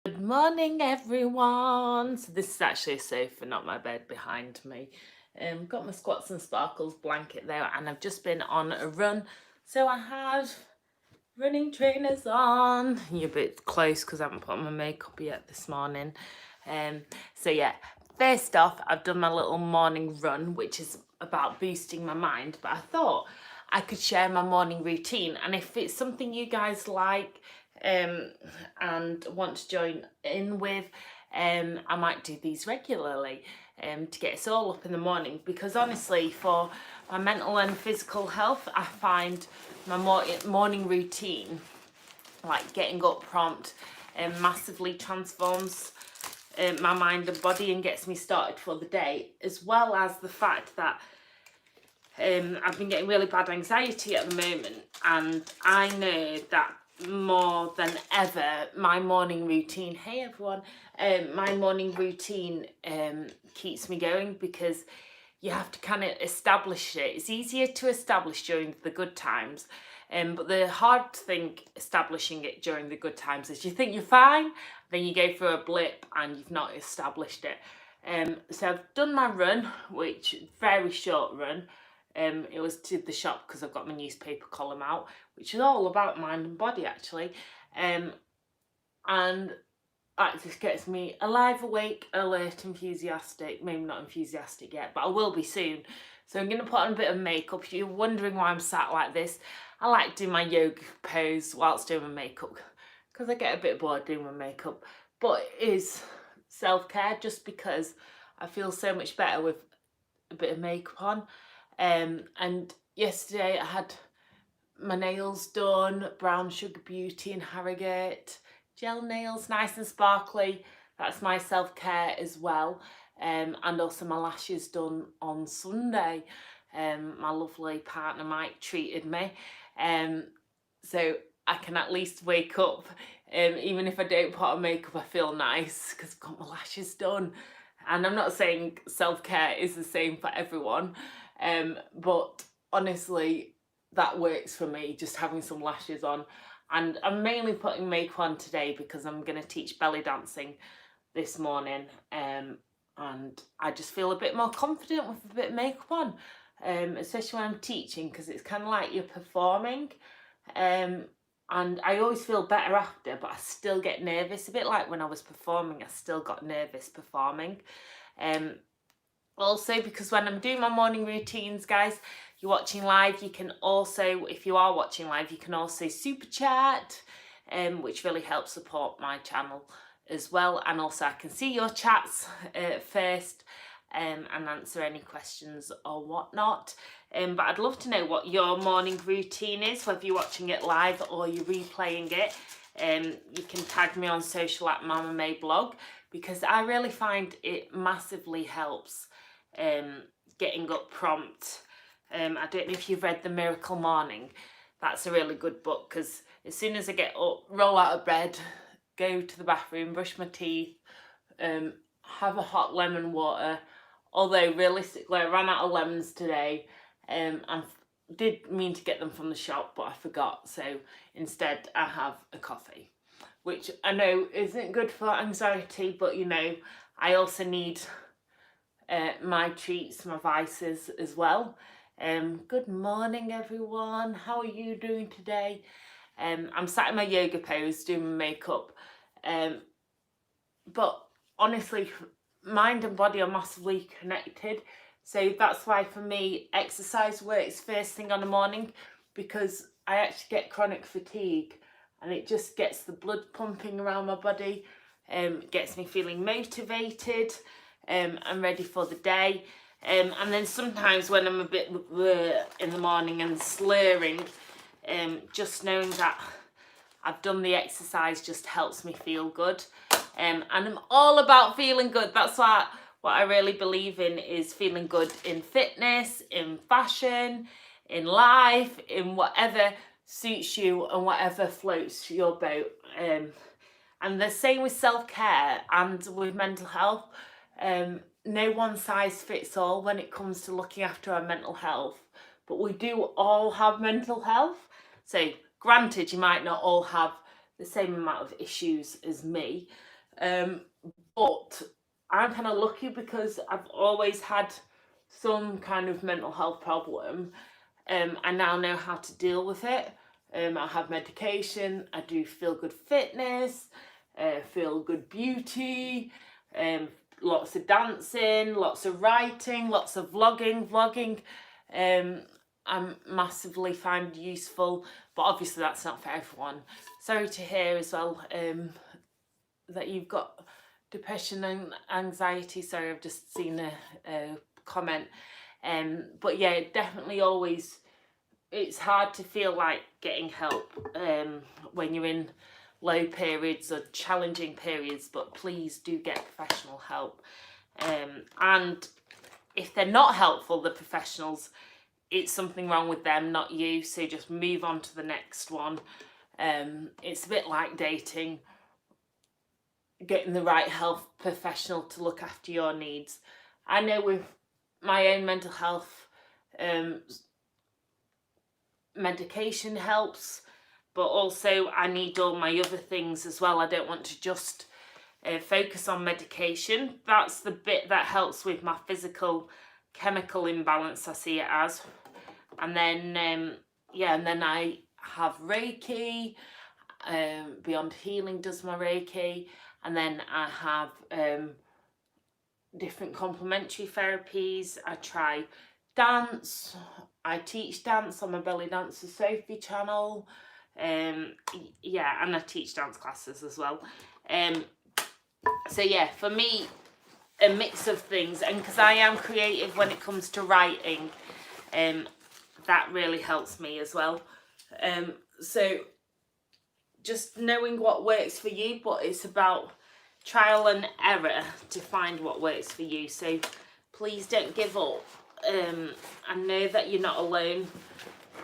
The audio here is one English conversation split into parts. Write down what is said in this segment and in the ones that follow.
Good morning, everyone. So this is actually a sofa, not my bed behind me. Got my Squats and Sparkles blanket there, and I've just been on a run. So I had running trainers on. You're a bit close because I haven't put on my makeup yet this morning. So yeah, first off, I've done my little morning run, which is about boosting my mind. But I thought I could share my morning routine, and if it's something you guys like and want to join in with, I might do these regularly to get us all up in the morning, because honestly, for my mental and physical health, I find my morning routine, like getting up prompt, massively transforms my mind and body and gets me started for the day, as well as the fact that I've been getting really bad anxiety at the moment, and I know that more than ever my morning routine, hey everyone, my morning routine keeps me going, because you have to kind of establish it. It's easier to establish during the good times, but the hard thing establishing it during the good times is you think you're fine, then you go through a blip and you've not established it. So I've done my run, which very short run. It was to the shop because I've got my newspaper column out, which is all about mind and body actually. And that just gets me alive, awake, alert, enthusiastic. Maybe not enthusiastic yet, but I will be soon. So I'm going to put on a bit of makeup. If you're wondering why I'm sat like this, I like doing my yoga pose whilst doing my makeup, because I get a bit bored doing my makeup. But it is self-care, just because I feel so much better with a bit of makeup on. And yesterday I had my nails done, Brown Sugar Beauty in Harrogate, gel nails, nice and sparkly. That's my self-care as well. And also my lashes done on Sunday. My lovely partner Mike treated me. So I can at least wake up, even if I don't put on makeup, I feel nice because I've got my lashes done. And I'm not saying self-care is the same for everyone, but honestly, that works for me, just having some lashes on. And I'm mainly putting makeup on today because I'm going to teach belly dancing this morning, and I just feel a bit more confident with a bit of makeup on, especially when I'm teaching, because it's kind of like you're performing, and I always feel better after, but I still get nervous, a bit like when I was performing. I still got nervous performing. Also, because when I'm doing my morning routines, guys, you're watching live, you can also, if you are watching live, you can also super chat, which really helps support my channel as well. And also I can see your chats first, and answer any questions or whatnot. But I'd love to know what your morning routine is, whether you're watching it live or you're replaying it. You can tag me on social at Mama May Blog, because I really find it massively helps getting up prompt. I don't know if you've read The Miracle Morning. That's a really good book, because as soon as I get up, roll out of bed, go to the bathroom, brush my teeth, have a hot lemon water. Although realistically I ran out of lemons today, and did mean to get them from the shop, but I forgot, so instead I have a coffee, which I know isn't good for anxiety, but you know, I also need my treats, my vices as well. Good morning everyone, how are you doing today? I'm sat in my yoga pose doing my makeup, but honestly, mind and body are massively connected. So that's why for me exercise works first thing on the morning, because I actually get chronic fatigue and it just gets the blood pumping around my body, gets me feeling motivated and ready for the day. And then sometimes when I'm a bit in the morning and slurring, just knowing that I've done the exercise just helps me feel good. And I'm all about feeling good. That's what I really believe in, is feeling good in fitness, in fashion, in life, in whatever suits you and whatever floats your boat. And the same with self-care and with mental health. No one size fits all when it comes to looking after our mental health, but we do all have mental health. So granted, you might not all have the same amount of issues as me, But I'm kind of lucky because I've always had some kind of mental health problem. I now know how to deal with it. I have medication, I do feel good fitness, feel good beauty, um, lots of dancing, lots of writing, lots of vlogging. Um, I'm massively find useful, but obviously that's not for everyone. Sorry to hear as well that you've got depression and anxiety. Sorry, I've just seen a comment. But yeah, definitely always, it's hard to feel like getting help when you're in low periods or challenging periods, but please do get professional help. And if they're not helpful, the professionals, it's something wrong with them, not you. So just move on to the next one. It's a bit like dating, getting the right health professional to look after your needs. I know with my own mental health, medication helps, but also I need all my other things as well. I don't want to just focus on medication. That's the bit that helps with my physical chemical imbalance, I see it as. And then yeah, and then I have Reiki. Beyond Healing does my Reiki, and then I have different complementary therapies. I try dance. I teach dance on my Belly Dancer Sophie channel. Yeah, and I teach dance classes as well. So yeah, for me, a mix of things, and because I am creative when it comes to writing, that really helps me as well. So just knowing what works for you, but it's about trial and error to find what works for you. So please don't give up. I know that you're not alone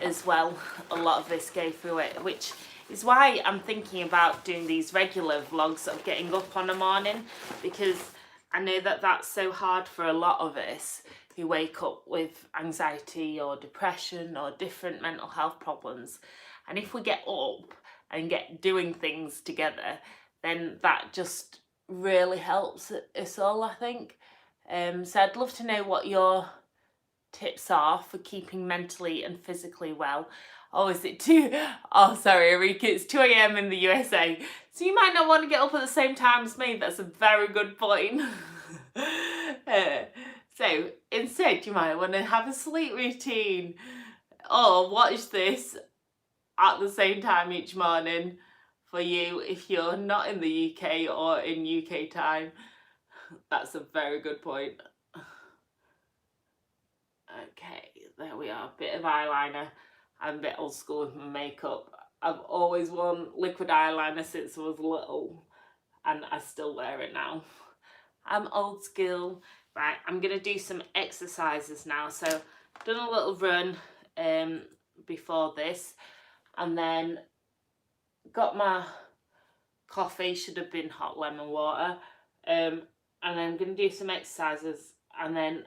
as well. A lot of us go through it, which is why I'm thinking about doing these regular vlogs of getting up on a morning, because I know that that's so hard for a lot of us who wake up with anxiety or depression or different mental health problems. And if we get up and get doing things together, then that just really helps us all, I think. So I'd love to know what your tips are for keeping mentally and physically well. Oh, is it 2? Oh, sorry, Erika, it's 2 a.m. in the USA. So you might not want to get up at the same time as me. That's a very good point. So instead, you might want to have a sleep routine or watch this at the same time each morning for you if you're not in the UK or in UK time. That's a very good point. Okay, there we are. Bit of eyeliner. I'm a bit old school with my makeup. I've always worn liquid eyeliner since I was little, and I still wear it now. I'm old school. Right, I'm going to do some exercises now. So I've done a little run before this, and then got my coffee, should have been hot lemon water, and then I'm going to do some exercises, and then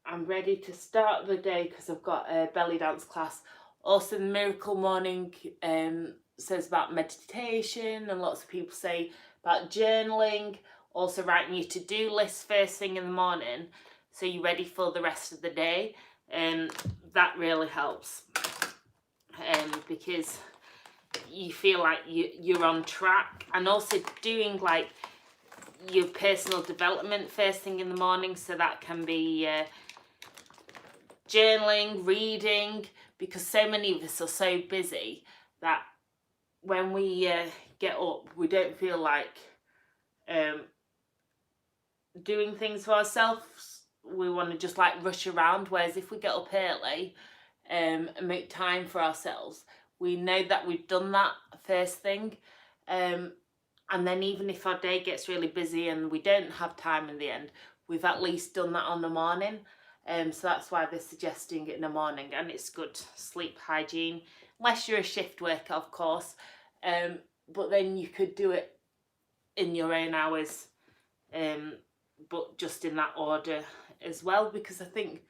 I'm ready to start the day because I've got a belly dance class. Also, the Miracle Morning says about meditation, and lots of people say about journaling, also writing your to-do list first thing in the morning so you're ready for the rest of the day. That really helps because you feel like you're on track, and also doing like your personal development first thing in the morning, so that can be journaling, reading, because so many of us are so busy that when we get up, we don't feel like doing things for ourselves. We want to just like rush around, whereas if we get up early and make time for ourselves, we know that we've done that first thing, and then even if our day gets really busy and we don't have time in the end, we've at least done that on the morning. So that's why they're suggesting it in the morning, and it's good sleep hygiene, unless you're a shift worker, of course, but then you could do it in your own hours, but just in that order as well, because I think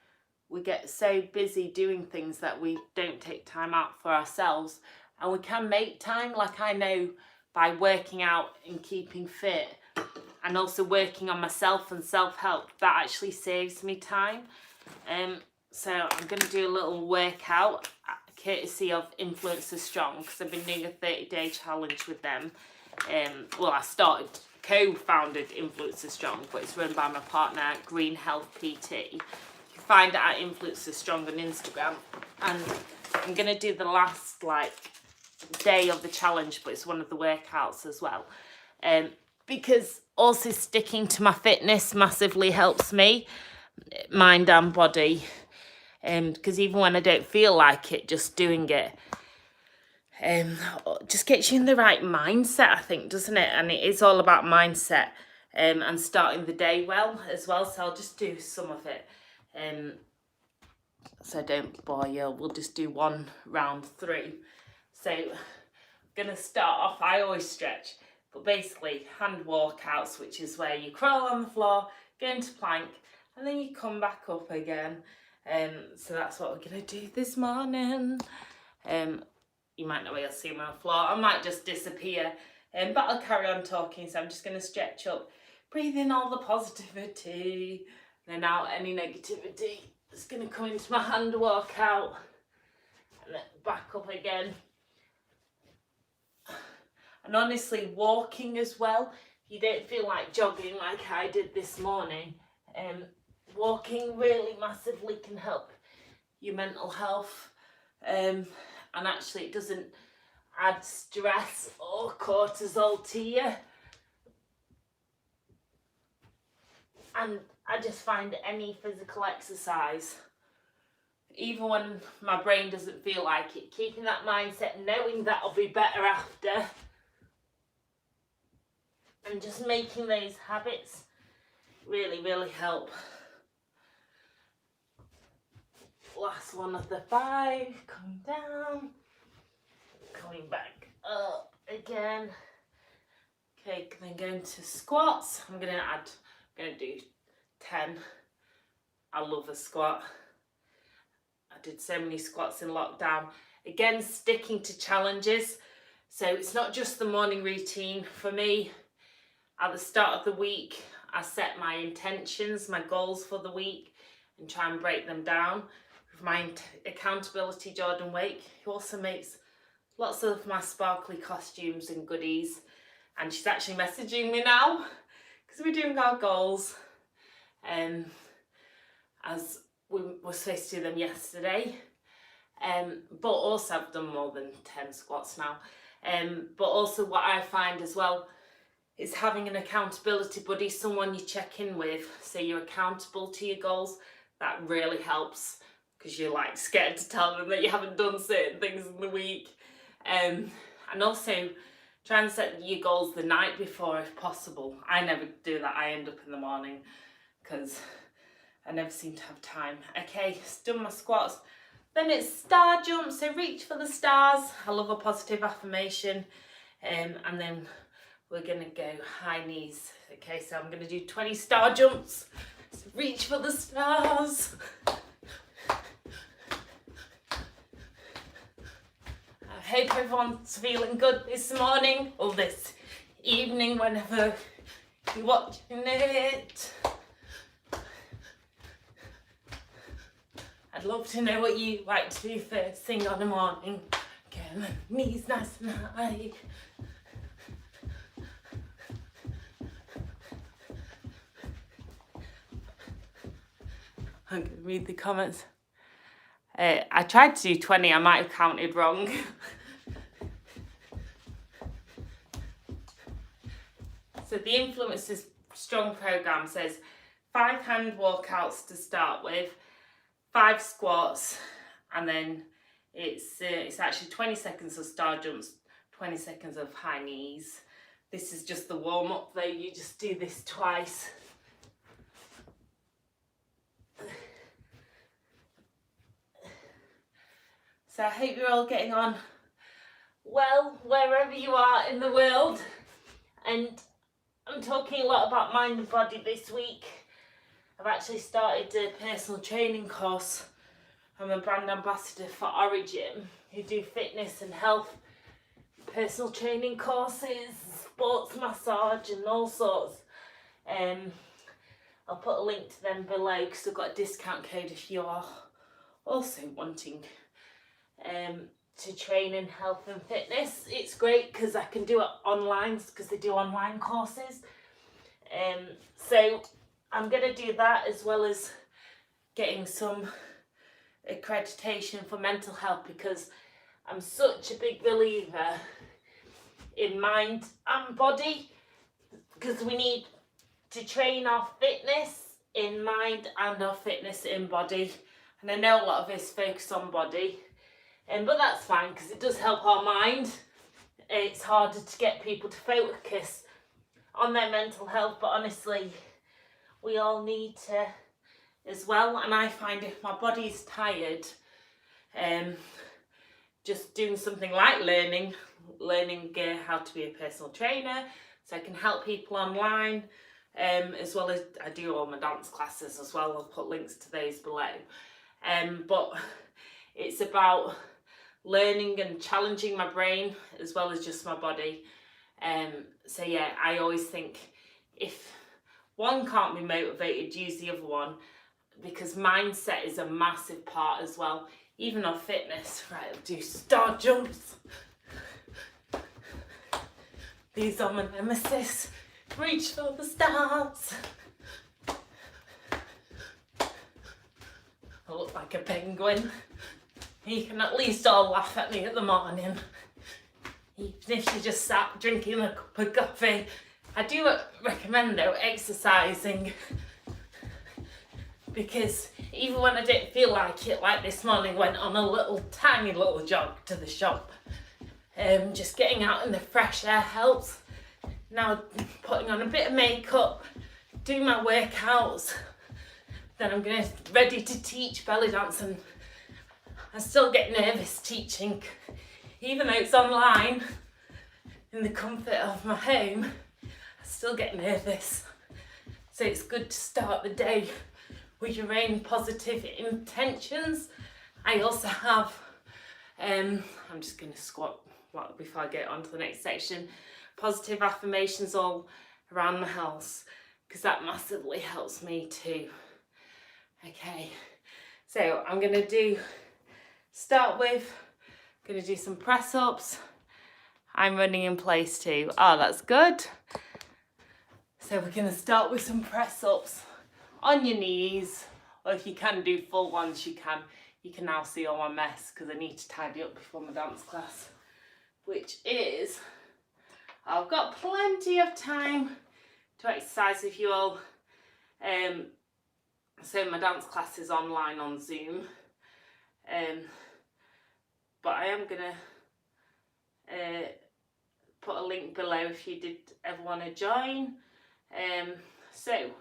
we get so busy doing things that we don't take time out for ourselves, and we can make time. Like I know by working out and keeping fit, and also working on myself and self-help, that actually saves me time. So I'm going to do a little workout courtesy of Influencer Strong, because I've been doing a 30-day challenge with them. Well, I co-founded Influencer Strong, but it's run by my partner, Green Health PT. You can find it at Influencer Strong on Instagram. And I'm going to do the last day of the challenge, but it's one of the workouts as well. Because also sticking to my fitness massively helps me, mind and body. Because even when I don't feel like it, just doing it just gets you in the right mindset, I think, doesn't it? And it is all about mindset and starting the day well as well. So I'll just do some of it. So I don't bore you, we'll just do one round through. So I'm going to start off, I always stretch, but basically hand walkouts, which is where you crawl on the floor, go into plank, and then you come back up again. So that's what we're going to do this morning. You might not be able to see me on the floor, I might just disappear, but I'll carry on talking. So I'm just going to stretch up, breathe in all the positivity, then out any negativity. It's going to come into my hand walkout, and then back up again. And honestly, walking as well, if you don't feel like jogging like I did this morning, walking really massively can help your mental health, and actually it doesn't add stress or cortisol to you. And I just find any physical exercise, even when my brain doesn't feel like it, keeping that mindset, knowing that I'll be better after, and just making those habits really, really help. Last one of the 5, coming down, coming back up again. Okay, then going to squats. I'm going to do 10. I love a squat. I did so many squats in lockdown. Again, sticking to challenges. So it's not just the morning routine. For me, at the start of the week, I set my intentions, my goals for the week, and try and break them down. With my accountability, Jordan Wake, who also makes lots of my sparkly costumes and goodies. And she's actually messaging me now, because we're doing our goals. As we were supposed to do them yesterday. But also I've done more than 10 squats now. But also what I find as well is having an accountability buddy, someone you check in with, so you're accountable to your goals. That really helps, because you're scared to tell them that you haven't done certain things in the week. And also try and set your goals the night before if possible. I never do that. I end up in the morning because I never seem to have time. Okay, done my squats. Then it's star jump, so reach for the stars. I love a positive affirmation. And then we're gonna go high knees. Okay, so I'm gonna do 20 star jumps. So reach for the stars. I hope everyone's feeling good this morning or this evening, whenever you're watching it. I'd love to know what you like to do first thing on the morning. Get my knees nice and high. I'm going to read the comments. I tried to do 20, I might have counted wrong. So the Influencers Strong program says 5 hand walkouts to start with, 5 squats, and then it's actually 20 seconds of star jumps, 20 seconds of high knees. This is just the warm up though, you just do this twice. So I hope you're all getting on well wherever you are in the world. And I'm talking a lot about mind and body this week. I've actually started a personal training course. I'm a brand ambassador for Origin, who do fitness and health personal training courses, sports massage and all sorts. I'll put a link to them below because I've got a discount code if you are also wanting to train in health and fitness. It's great because I can do it online because they do online courses. So I'm going to do that as well as getting some accreditation for mental health, because I'm such a big believer in mind and body, because we need to train our fitness in mind and our fitness in body. And I know a lot of us focus on body, but that's fine because it does help our mind. It's harder to get people to focus on their mental health, but honestly, we all need to as well. And I find if my body's tired, just doing something like learning how to be a personal trainer, so I can help people online, as well as I do all my dance classes as well. I'll put links to those below. But it's about learning and challenging my brain as well as just my body. So yeah, I always think if one can't be motivated, use the other one, because mindset is a massive part as well. Even on fitness, right, I'll do star jumps. These are my nemesis. Reach for the stars. I look like a penguin. You can at least all laugh at me at the morning. Even if you just sat drinking a cup of coffee. I do recommend though exercising, because even when I didn't feel like it, like this morning, went on a tiny little jog to the shop. Just getting out in the fresh air helps. Now putting on a bit of makeup, doing my workouts, then I'm ready to teach belly dance, and I still get nervous teaching, even though it's online in the comfort of my home. I still get nervous, so it's good to start the day with your own positive intentions. I also have, I'm just going to squat before I get on to the next section, positive affirmations all around the house, because that massively helps me too. Okay, so I'm going to do some press ups. I'm running in place too. Oh, that's good. So we're going to start with some press ups on your knees, or if you can do full ones, you can. You can now see all my mess because I need to tidy up before my dance class, which is, I've got plenty of time to exercise with you all. So my dance class is online on Zoom, but I am gonna put a link below if you did ever want to join. So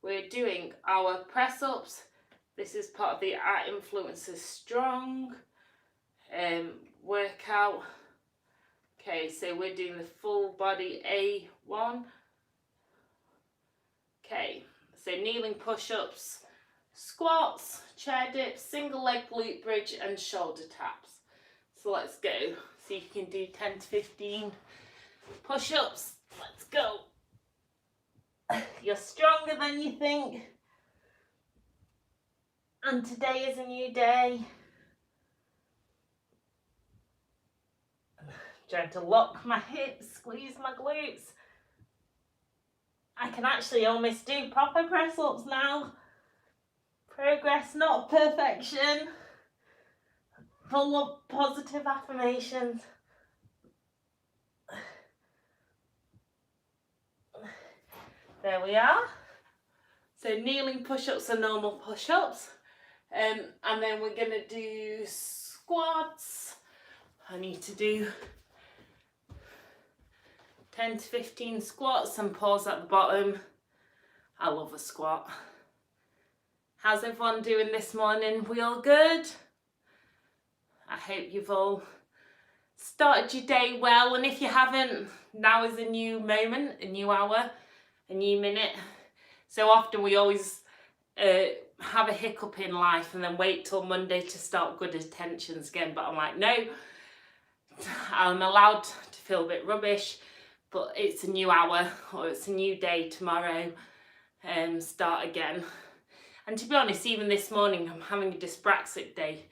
we're doing our press ups. This is part of the Art Influencers Strong workout. Okay, so we're doing the full body A1. Okay, so kneeling push-ups, squats, chair dips, single leg glute bridge and shoulder taps. So let's go. See if you can do 10 to 15 push-ups. Let's go. You're stronger than you think. And today is a new day. Trying to lock my hips, squeeze my glutes. I can actually almost do proper press ups now. Progress, not perfection. Full of positive affirmations. There we are. So kneeling push-ups are normal push-ups. And then we're going to do squats. I need to do 10 to 15 squats and pause at the bottom. I love a squat. How's everyone doing this morning? We all good? I hope you've all started your day well, and if you haven't, now is a new moment, a new hour, a new minute. So often we always have a hiccup in life and then wait till Monday to start good intentions again, but I'm like, no, I'm allowed to feel a bit rubbish, but it's a new hour or it's a new day tomorrow, start again. And to be honest, even this morning I'm having a dyspraxic day,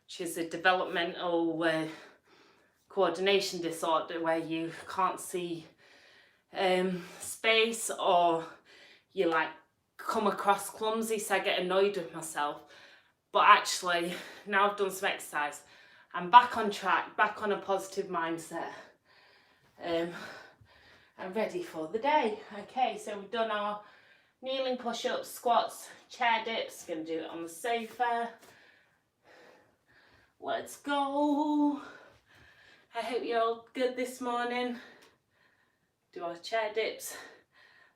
which is a developmental coordination disorder where you can't see space, or you like come across clumsy, so I get annoyed with myself. But actually, now I've done some exercise, I'm back on track, back on a positive mindset. I'm ready for the day. Okay, so we've done our kneeling push-ups, squats, chair dips. Gonna do it on the sofa. Let's go. I hope you're all good this morning. Do our chair dips.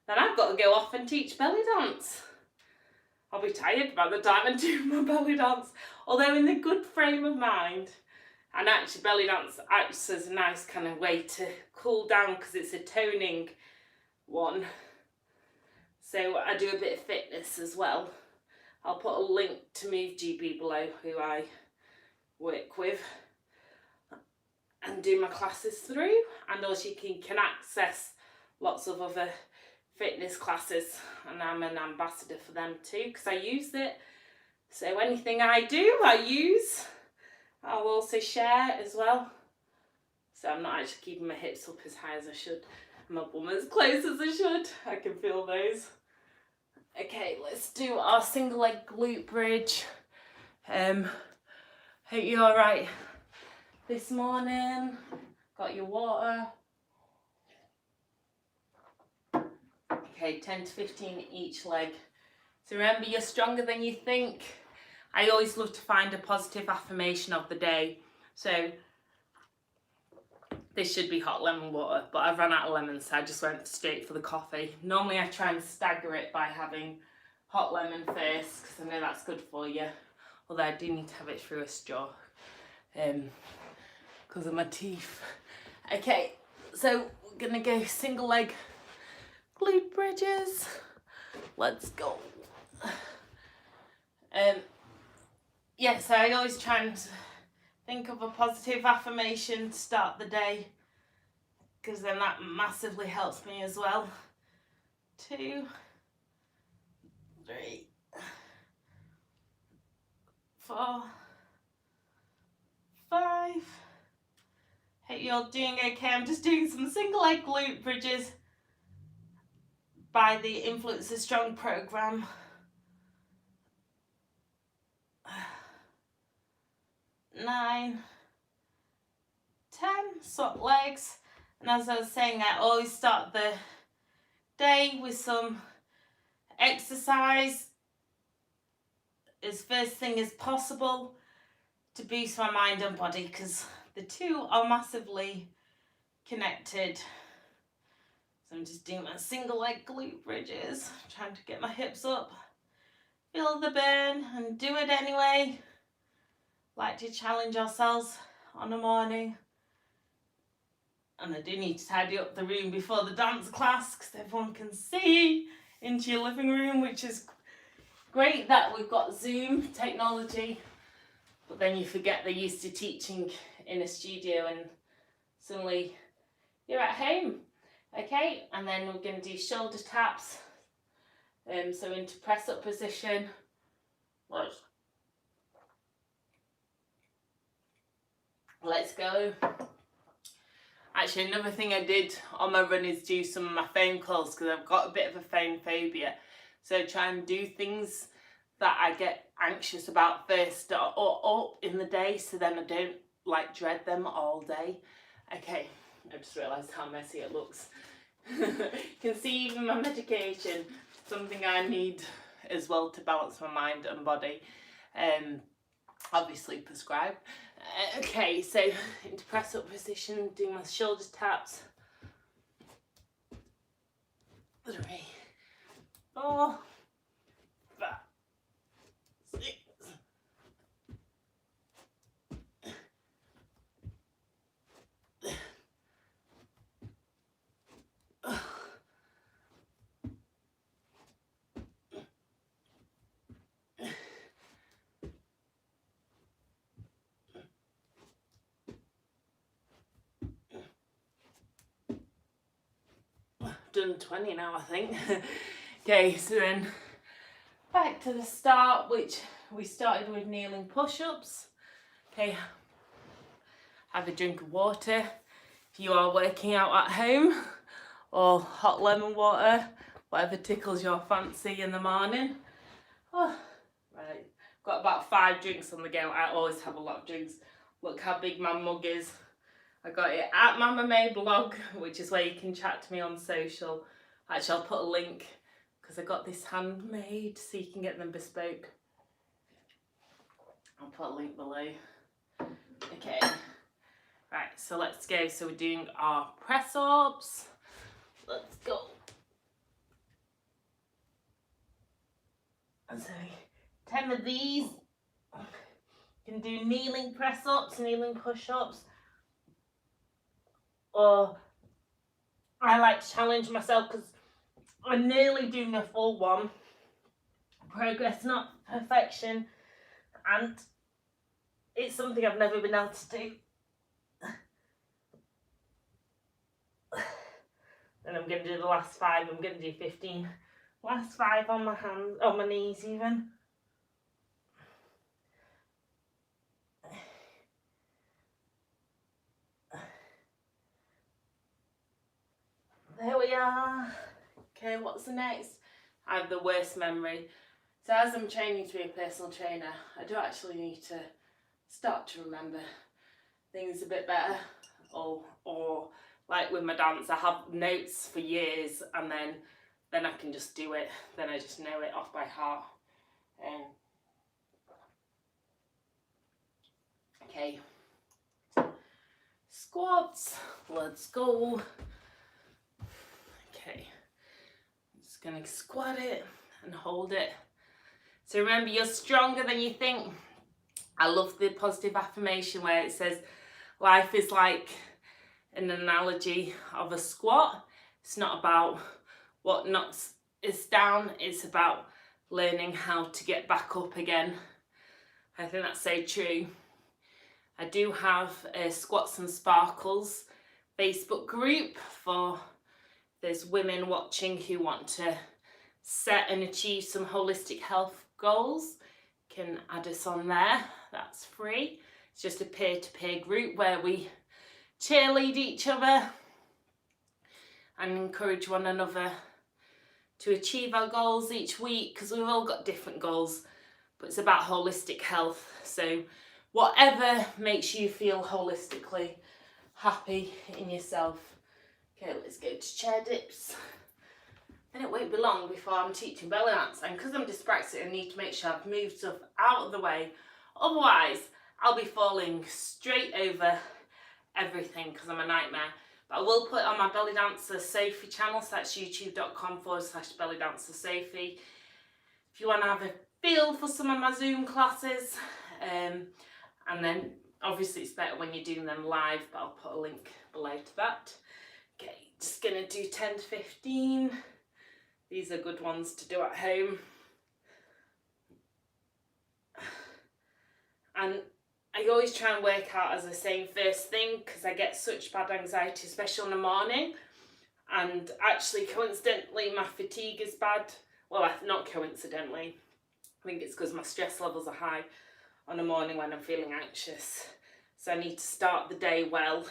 Then I've got to go off and teach belly dance. I'll be tired by the time I do my belly dance. Although in the good frame of mind. And actually belly dance acts as a nice kind of way to cool down because it's a toning one. So I do a bit of fitness as well. I'll put a link to Move GB below, who I work with and do my classes through. And also you can access lots of other fitness classes, and I'm an ambassador for them too because I use it. So anything I do, I use. I'll also share as well. So I'm not actually keeping my hips up as high as I should. My bum as close as I should. I can feel those. Okay, let's do our single leg glute bridge. Hope you're all right this morning. Got your water. Okay, 10 to 15 each leg. So remember, you're stronger than you think. I always love to find a positive affirmation of the day. So this should be hot lemon water, but I've run out of lemons, so I just went straight for the coffee. Normally I try and stagger it by having hot lemon first, because I know that's good for you. Although I do need to have it through a straw, because of my teeth. Okay, so we're gonna go single leg glute bridges. Let's go. Yeah, so I always try and think of a positive affirmation to start the day, because then that massively helps me as well. 2, 3, 4, 5. Hope you're all doing okay. I'm just doing some single leg glute bridges by the Influencer Strong program. 9, 10, swap legs. And as I was saying, I always start the day with some exercise as first thing as possible to boost my mind and body, because the two are massively connected. So I'm just doing my single leg glute bridges, trying to get my hips up, feel the burn, and do it anyway. Like to challenge ourselves on a morning. And I do need to tidy up the room before the dance class, because everyone can see into your living room, which is great that we've got Zoom technology, but then you forget they're used to teaching in a studio and suddenly you're at home. Okay, and then we're going to do shoulder taps, so into press up position. Let's go. Actually, another thing I did on my run is do some of my phone calls, because I've got a bit of a phone phobia. So try and do things that I get anxious about first or in the day, so then I don't like dread them all day. Okay, I just realised how messy it looks. You can see even my medication, something I need as well to balance my mind and body. Obviously prescribed. Okay, so into press up position, doing my shoulder taps. 3, 4, 5, 6. done 20 now, I think. Okay, so then back to the start, which we started with kneeling push-ups. Okay, have a drink of water if you are working out at home, or hot lemon water, whatever tickles your fancy in the morning. Oh, right, got about 5 drinks on the go. I always have a lot of drinks. Look how big my mug is. I got it at Mama May blog, which is where you can chat to me on social. Actually, I'll put a link because I got this handmade, so you can get them bespoke. I'll put a link below. Okay, right, so let's go. So we're doing our press ups. Let's go. And so 10 of these. You can do kneeling press ups, kneeling push ups, or I like to challenge myself because I'm nearly doing a full one. Progress, not perfection, and it's something I've never been able to do. And I'm going to do the last 5. I'm going to do 15. Last 5 on my hands, on my knees even. There we are. Okay, what's the next? I have the worst memory. So as I'm training to be a personal trainer, I do actually need to start to remember things a bit better. Or like with my dance, I have notes for years and then I can just do it. Then I just know it off by heart. Okay. Squats. Let's go. Okay. I'm just going to squat it and hold it. So remember, you're stronger than you think. I love the positive affirmation where it says life is like an analogy of a squat. It's not about what knocks us down, it's about learning how to get back up again. I think that's so true. I do have a Squats and Sparkles Facebook group for there's women watching who want to set and achieve some holistic health goals. Can add us on there. That's free. It's just a peer-to-peer group where we cheerlead each other and encourage one another to achieve our goals each week, because we've all got different goals, but it's about holistic health. So whatever makes you feel holistically happy in yourself. Okay, let's go to chair dips. And it won't be long before I'm teaching belly dance, and because I'm dyspraxic I need to make sure I've moved stuff out of the way, otherwise I'll be falling straight over everything because I'm a nightmare. But I will put it on my Belly Dancer Sophie channel, so that's youtube.com/Belly Dancer Sophie. If you want to have a feel for some of my Zoom classes, and then obviously it's better when you're doing them live, but I'll put a link below to that. Okay, just gonna do 10 to 15. These are good ones to do at home. And I always try and work out, as I say, first thing, because I get such bad anxiety, especially in the morning. And actually, coincidentally, my fatigue is bad. Well, not coincidentally. I think it's because my stress levels are high on the morning when I'm feeling anxious. So I need to start the day well,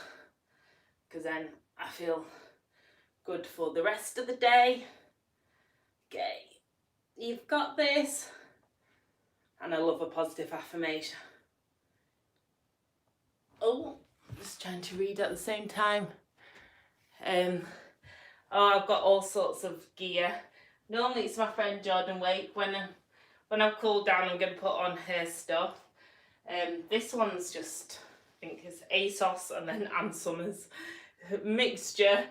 because then I feel good for the rest of the day. Okay, you've got this. And I love a positive affirmation. Oh, just trying to read at the same time. I've got all sorts of gear. Normally it's my friend Jordan Wake. When I've cooled down, I'm going to put on her stuff. This one's just, I think it's ASOS and then Ann Summers mixture.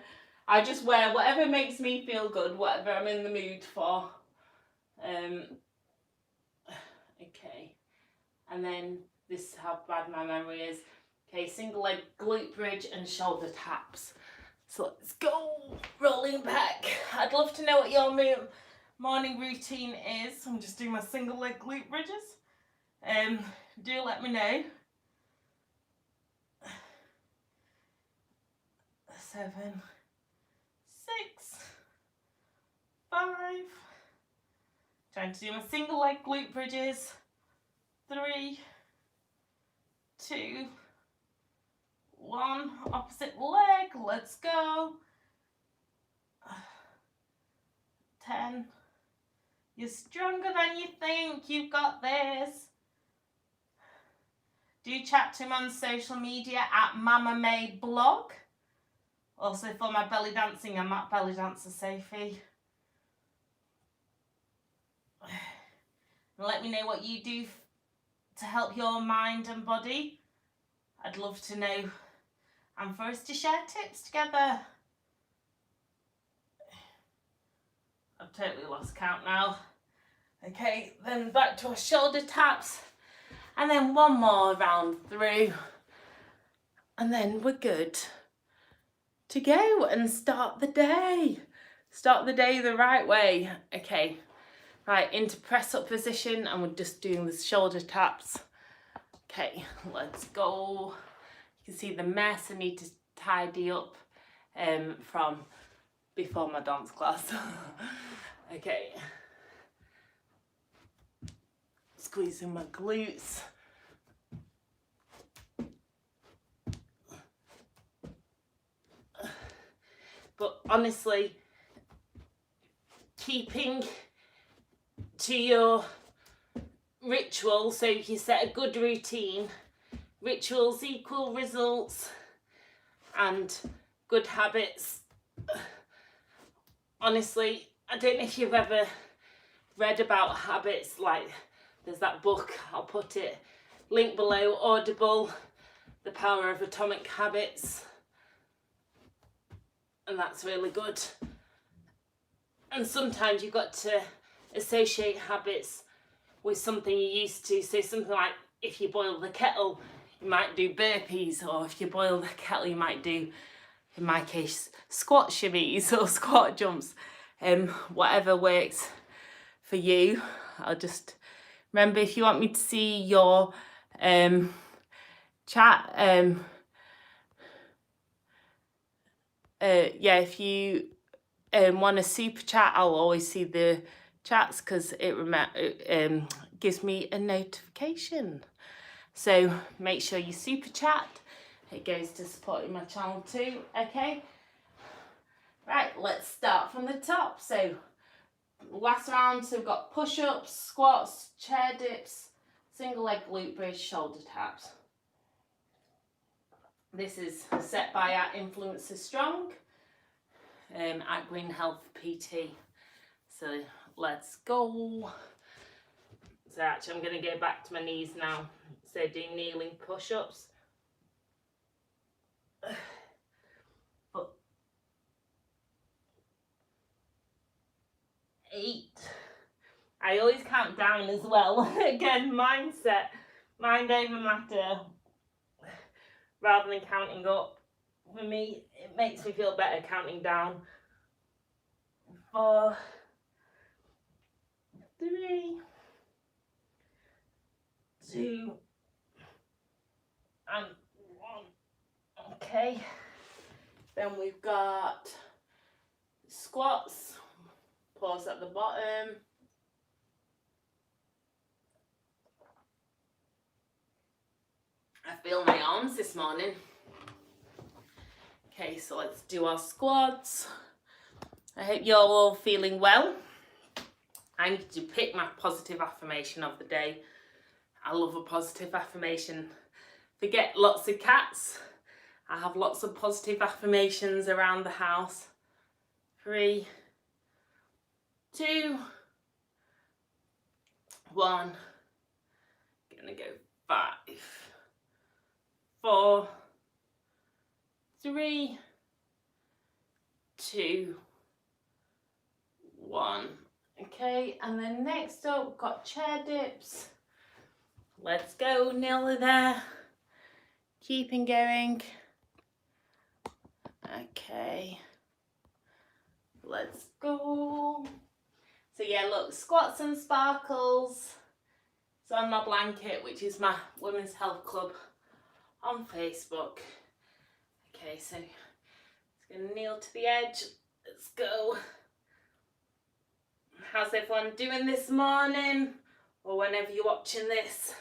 I just wear whatever makes me feel good, whatever I'm in the mood for. Okay, and then this is how bad my memory is. Okay, single leg glute bridge and shoulder taps. So let's go, rolling back. I'd love to know what your morning routine is. I'm just doing my single leg glute bridges. Do let me know. 7, 6, Trying to do my single leg glute bridges. 3, 2, 1. Opposite leg. Let's go. 10. You're stronger than you think. You've got this. Do chat to him on social media at Mama May Blog. Also for my belly dancing, I'm at Belly Dancer Sophie. And let me know what you do to help your mind and body. I'd love to know. And for us to share tips together. I've totally lost count now. Okay, then back to our shoulder taps. And then one more round through. And then we're good to go and start the day. Start the day the right way. Okay, right, into press up position, and we're just doing the shoulder taps. Okay, let's go. You can see the mess I need to tidy up from before my dance class. Okay. Squeezing my glutes. But honestly, keeping to your ritual, so you set a good routine. Rituals equal results, and good habits. Honestly, I don't know if you've ever read about habits, like there's that book, I'll put it, link below, Audible, The Power of Atomic Habits. And that's really good. And sometimes you've got to associate habits with something you're used to. So something like if you boil the kettle, you might do burpees, or if you boil the kettle, you might do, in my case, squat shimmies or squat jumps. Whatever works for you. I'll just remember, if you want me to see your chat, yeah, if you want a super chat, I'll always see the chats because it gives me a notification. So make sure you super chat. It goes to supporting my channel too. Okay. Right, let's start from the top. So last round, so we've got push-ups, squats, chair dips, single leg glute bridge, shoulder taps. This is set by our influencer Strong at Green Health PT. So let's go. So actually I'm going to go back to my knees now. So do kneeling push-ups. But 8. I always count down as well. Again, mindset, mind over matter, rather than counting up. For me, it makes me feel better counting down. 4, 3, 2, and 1. Okay. Then we've got squats. Pause at the bottom. I feel my arms this morning. Okay, so let's do our squats. I hope you're all feeling well. I'm going to pick my positive affirmation of the day. I love a positive affirmation. Forget lots of cats. I have lots of positive affirmations around the house. 3, 2, 1. Gonna go 5, 4, 3, 2, 1. Okay, and then next up, we've got chair dips. Let's go, nearly there. Keeping going. Okay. Let's go. So yeah, look, squats and sparkles. It's on my blanket, which is my Women's Health Club on Facebook. Okay, so it's gonna kneel to the edge. Let's go. How how's everyone doing this morning, or whenever you're watching this?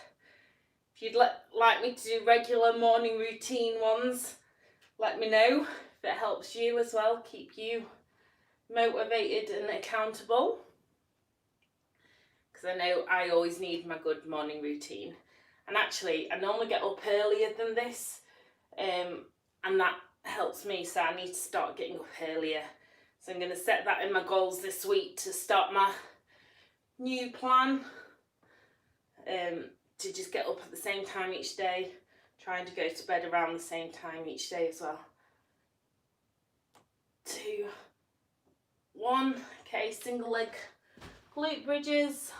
If you'd like me to do regular morning routine ones, let me know. If it helps you as well, keep you motivated and accountable. Because I know I always need my good morning routine. And actually, I normally get up earlier than this, and that helps me, so I need to start getting up earlier. So I'm going to set that in my goals this week to start my new plan, to just get up at the same time each day, trying to go to bed around the same time each day as well. 2, 1, okay, single leg glute bridges,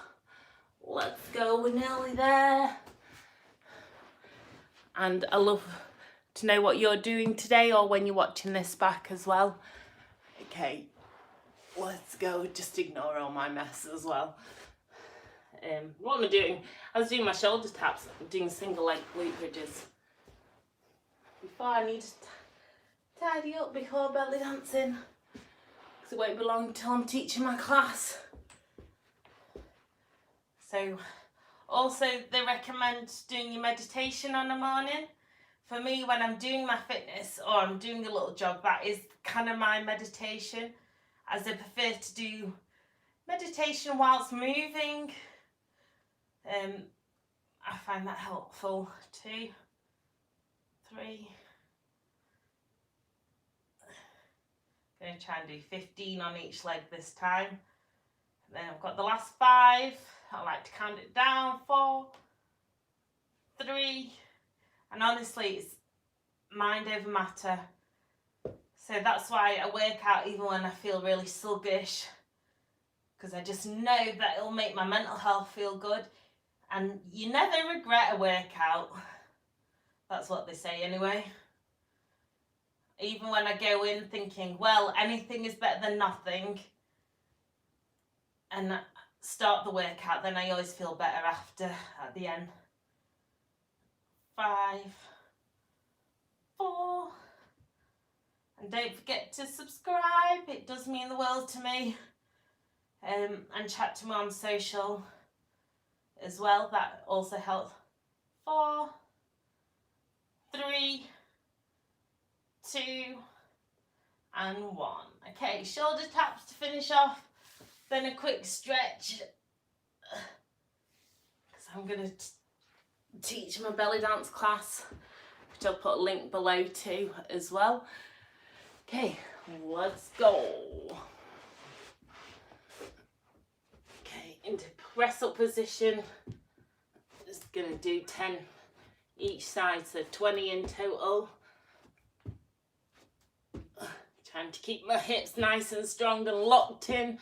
let's go, we're nearly there. And I love to know what you're doing today or when you're watching this back as well. Okay, let's go. Just ignore all my mess as well. What am I doing? I was doing my shoulder taps. I'm doing single leg glute bridges. Before I need to tidy up before belly dancing, because it won't be long till I'm teaching my class. So, also they recommend doing your meditation on a morning. For me, when I'm doing my fitness or I'm doing a little jog, that is kind of my meditation, as I prefer to do meditation whilst moving. I find that helpful. 2, 3. I'm going to try and do 15 on each leg this time. And then I've got the last 5. I like to count it down. 4, 3. And honestly, it's mind over matter. So that's why I work out even when I feel really sluggish, because I just know that it'll make my mental health feel good. And you never regret a workout. That's what they say anyway. Even when I go in thinking, well, anything is better than nothing, and start the workout, then I always feel better after, at the end. 5, 4. And don't forget to subscribe, it does mean the world to me. And chat to me on social as well, that also helps. 4, 3, 2, and 1. Okay, shoulder taps to finish off, then a quick stretch, because I'm going to teach my belly dance class, which I'll put a link below to as well. Okay, let's go. Okay, into press up position. Just gonna do 10 each side, so 20 in total. Trying to keep my hips nice and strong and locked in.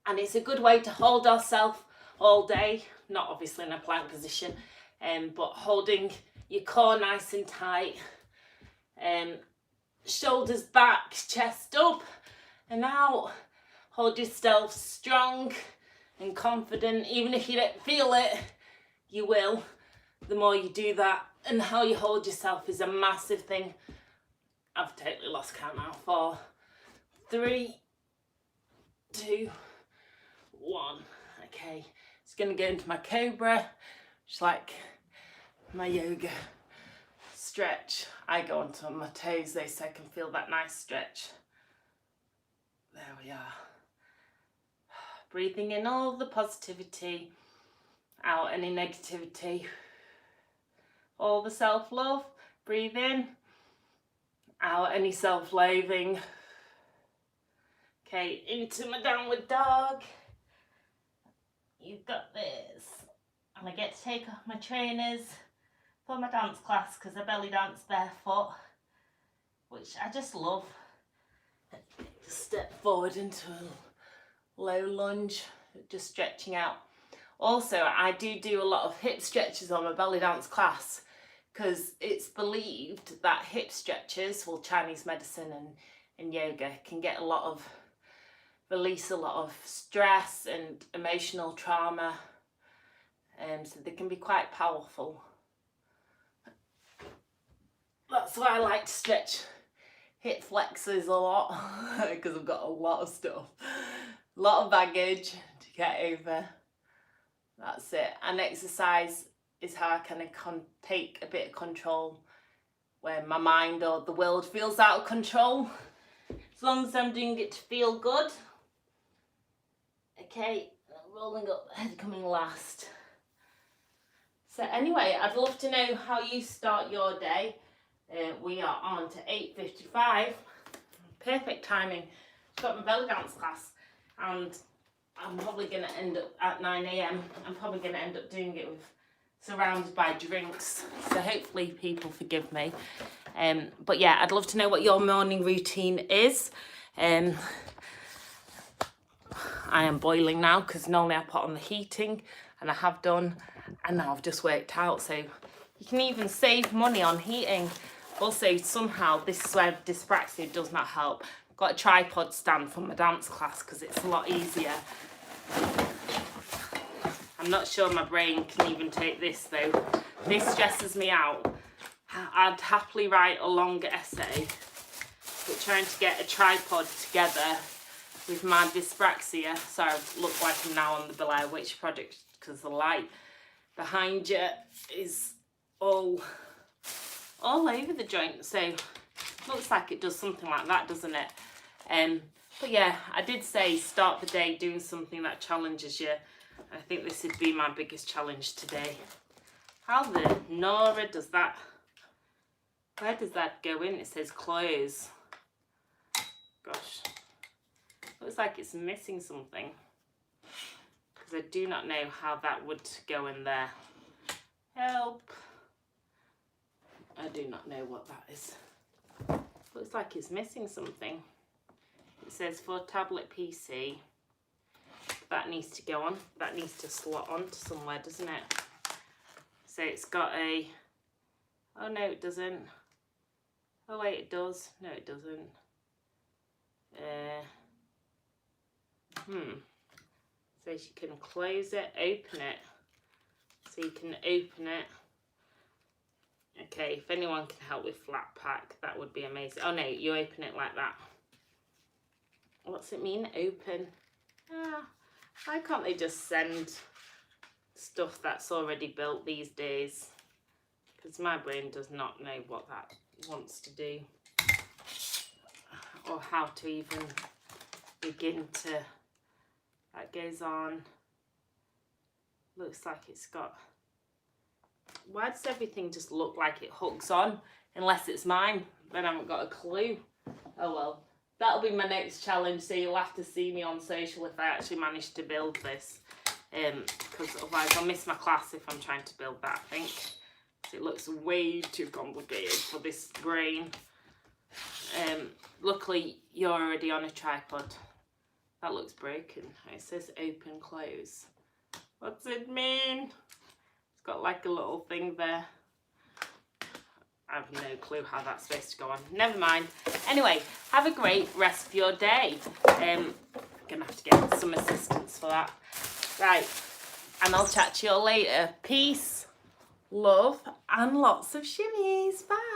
And it's a good way to hold ourselves all day, not obviously in a plank position, but holding your core nice and tight. Shoulders back, chest up and out. Hold yourself strong and confident. Even if you don't feel it, you will. The more you do that, and how you hold yourself is a massive thing. I've totally lost count now. 4, 3, 2, 1. Okay, it's going to go into my cobra, just like my yoga stretch. I go onto my toes though, so I can feel that nice stretch. There we are. Breathing in all the positivity, out any negativity. All the self-love. Breathe in, out any self-loathing. Okay, into my downward dog. You've got this. And I get to take off my trainers for my dance class, because I belly dance barefoot, which I just love. Just step forward into a low lunge, just stretching out. Also, I do a lot of hip stretches on my belly dance class, because it's believed that hip stretches, well, Chinese medicine and yoga, can get release a lot of stress and emotional trauma, so they can be quite powerful. That's why I like to stretch hip flexors a lot, because I've got a lot of stuff A lot of baggage to get over. That's it. And exercise is how I kind of take a bit of control when my mind or the world feels out of control. As long as I'm doing it to feel good. Okay, rolling up, head coming last. So anyway, I'd love to know how you start your day. We are on to 8:55. Perfect timing. I've got my belly dance class and I'm probably going to end up at 9 AM. I'm probably going to end up doing it with surrounded by drinks. So hopefully people forgive me. But yeah, I'd love to know what your morning routine is. I am boiling now because normally I put on the heating and I have done, and now I've just worked out. So you can even save money on heating. Also, somehow this is where dyspraxia does not help. I've got a tripod stand from my dance class because it's a lot easier. I'm not sure my brain can even take this though. This stresses me out. I'd happily write a long essay, but trying to get a tripod together with my dyspraxia, so I look like I'm now on the Blair Witch Project because the light behind you is all over the joint. So looks like it does something like that, doesn't it? But yeah, I did say start the day doing something that challenges you. I think this would be my biggest challenge today. How the Nora does that? Where does that go in? It says close. Gosh. Looks like it's missing something. Because I do not know how that would go in there. Help. I do not know what that is. Looks like it's missing something. It says for tablet PC. That needs to go on. That needs to slot onto somewhere, doesn't it? So it's got a... Oh no, it doesn't. Oh wait, it does. No, it doesn't. So you can close it, open it. So you can open it. Okay, if anyone can help with flat pack, that would be amazing. Oh no, you open it like that. What's it mean, open? Why can't they just send stuff that's already built these days? Because my brain does not know what that wants to do. Or how to even begin to... That goes on. Looks like it's got... Why does everything just look like it hooks on? Unless it's mine, then I haven't got a clue. Oh well, that'll be my next challenge, so you'll have to see me on social if I actually manage to build this. Because otherwise I'll miss my class if I'm trying to build that, I think. So it looks way too complicated for this brain. Luckily you're already on a tripod. That looks broken. It says open, close. What's it mean? It's got like a little thing there. I have no clue how that's supposed to go on. Never mind. Anyway, have a great rest of your day. I'm gonna have to get some assistance for that. Right, and I'll chat to you all later. Peace, love, and lots of shimmies. Bye.